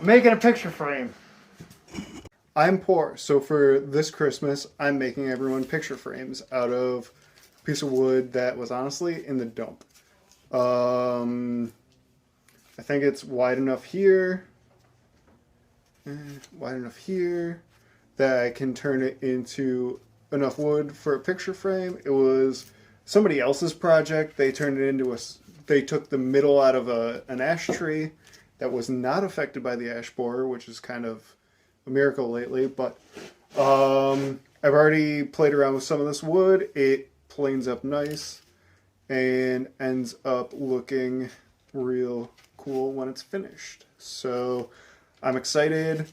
Making a picture frame. I'm poor, so for this Christmas, I'm making everyone picture frames out of a piece of wood that was honestly in the dump. I think it's wide enough here, that I can turn it into enough wood for a picture frame. It was somebody else's project. They turned it into they took the middle out of an ash tree that was not affected by the ash borer, which is kind of a miracle lately. But I've already played around with some of this wood. It planes up nice and ends up looking real cool when it's finished. So I'm excited.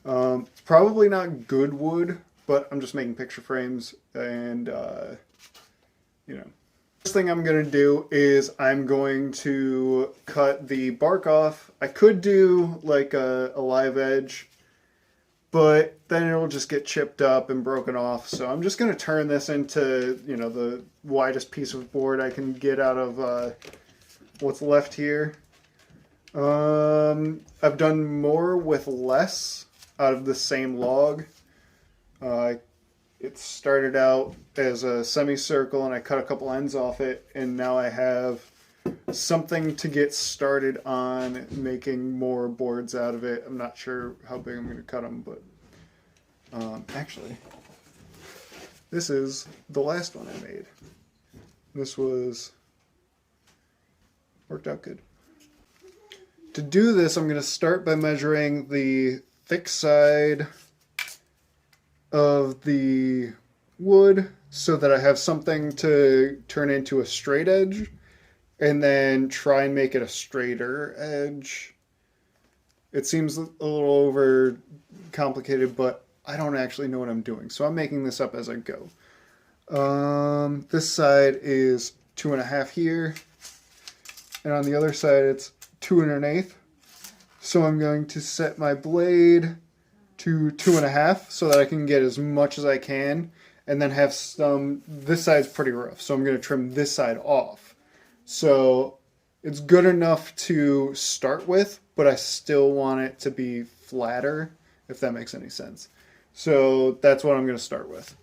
It's probably not good wood, but I'm just making picture frames and, First thing I'm going to do is I'm going to cut the bark off. I could do like a live edge, but then it'll just get chipped up and broken off. So I'm just going to turn this into, the widest piece of board I can get out of what's left here. I've done more with less out of the same log. It started out as a semicircle and I cut a couple ends off it, and now I have something to get started on making more boards out of it. I'm not sure how big I'm going to cut them, but actually, this is the last one I made. This worked out good. To do this, I'm going to start by measuring the thick side of the wood so that I have something to turn into a straight edge, and then try and make it a straighter edge. It seems a little over complicated, but I don't actually know what I'm doing, so I'm making this up as I go. This side is 2.5 here, and on the other side it's 2 1/8. So I'm going to set my blade to 2.5 so that I can get as much as I can, and then have this side's pretty rough, so I'm going to trim this side off. So it's good enough to start with, but I still want it to be flatter, if that makes any sense. So that's what I'm going to start with.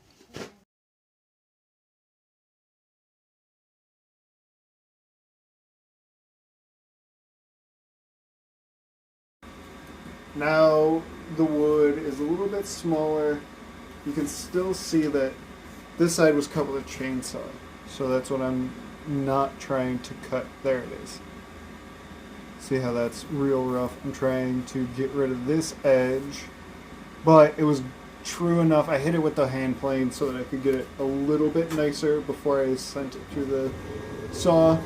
Now the wood is a little bit smaller. You can still see that this side was cut with a chainsaw. So that's what I'm not trying to cut. There it is. See how that's real rough? I'm trying to get rid of this edge, but it was true enough. I hit it with the hand plane so that I could get it a little bit nicer before I sent it through the saw.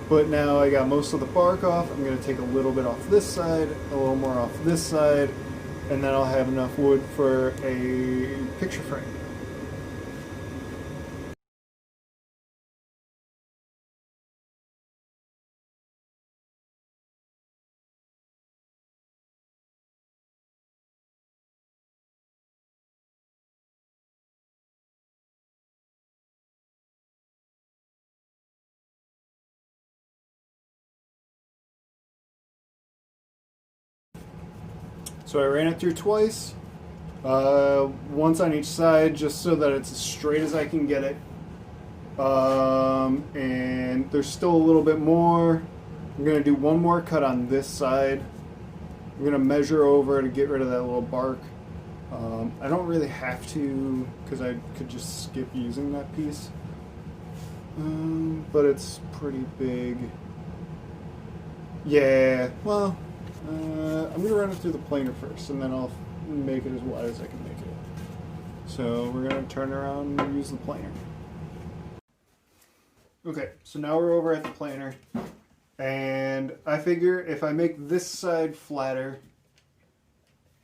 But now I got most of the bark off. I'm going to take a little bit off this side, a little more off this side, and then I'll have enough wood for a picture frame. So I ran it through twice, once on each side, just so that it's as straight as I can get it. And there's still a little bit more. I'm going to do one more cut on this side. I'm going to measure over to get rid of that little bark. I don't really have to, because I could just skip using that piece. But it's pretty big. Yeah, well, I'm going to run it through the planer first, and then I'll make it as wide as I can make it. So we're going to turn around and use the planer. Okay, so now we're over at the planer, and I figure if I make this side flatter,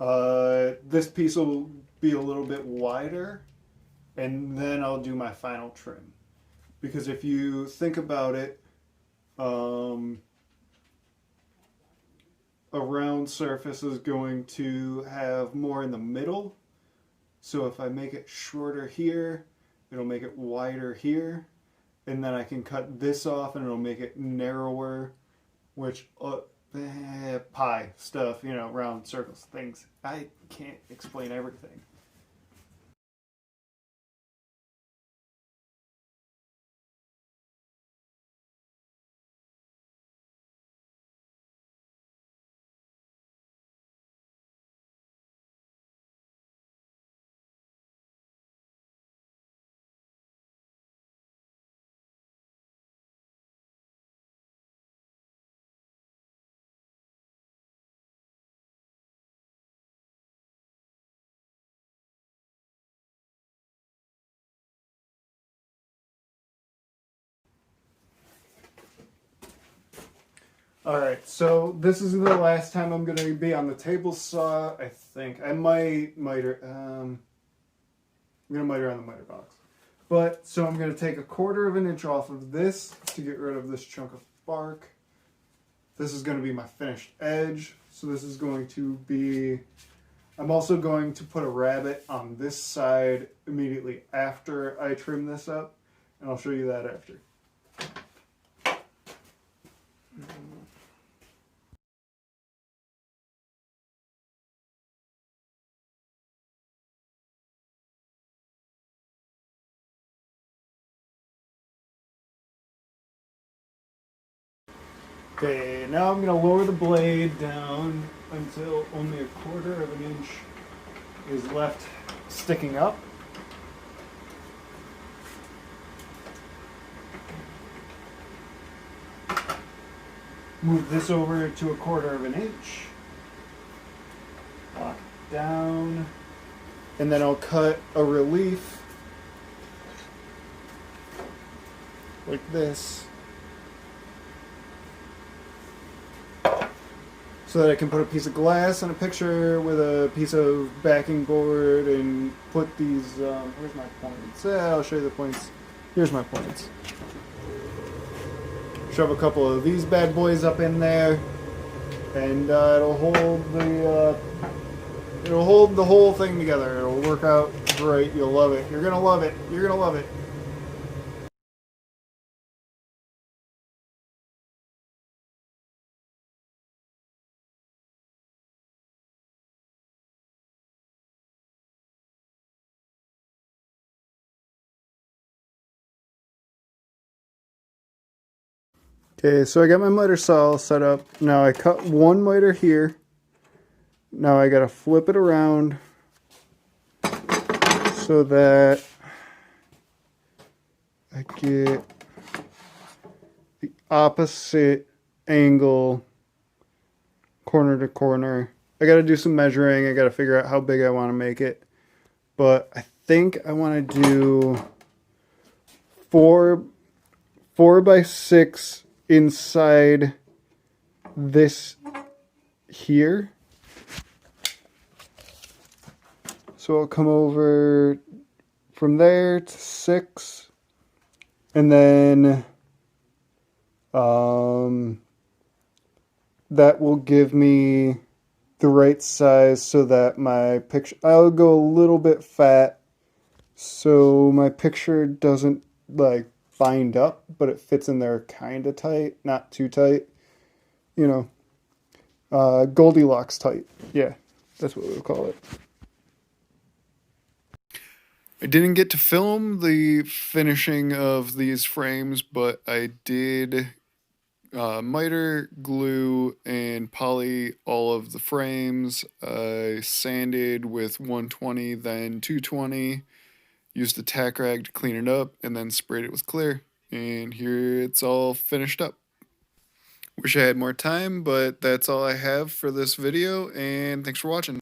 this piece will be a little bit wider, and then I'll do my final trim. Because if you think about it, a round surface is going to have more in the middle. So if I make it shorter here, it'll make it wider here. And then I can cut this off and it'll make it narrower, which pie stuff, round circles, things. I can't explain everything. All right, so this is the last time I'm going to be on the table saw. I think I might miter. I'm going to miter on the miter box. But so I'm going to take 1/4 of an inch off of this to get rid of this chunk of bark. This is going to be my finished edge. So this is going to be. I'm also going to put a rabbit on this side immediately after I trim this up, and I'll show you that after. Okay, now I'm going to lower the blade down until only 1/4 of an inch is left sticking up. Move this over to 1/4 of an inch. Lock it down. And then I'll cut a relief like this so that I can put a piece of glass and a picture with a piece of backing board and put these, where's my points? I'll show you the points. Here's my points. Shove a couple of these bad boys up in there, and it'll hold the whole thing together. It'll work out great. You'll love it. You're gonna love it. You're gonna love it. Okay, so I got my miter saw set up. Now I cut one miter here. Now I gotta flip it around so that I get the opposite angle corner to corner. I gotta do some measuring. I gotta figure out how big I want to make it. But I think I want to do 4x6 inside this here. So I'll come over from there to 6, and then that will give me the right size so that my picture, I'll go a little bit fat so my picture doesn't like bind up, but it fits in there kind of tight, not too tight, Goldilocks tight. Yeah, that's what we'll call it. I didn't get to film the finishing of these frames, but I did miter, glue, and poly all of the frames. I sanded with 120, then 220, used a tack rag to clean it up, and then sprayed it with clear. And here it's all finished up. Wish I had more time, but that's all I have for this video, and thanks for watching.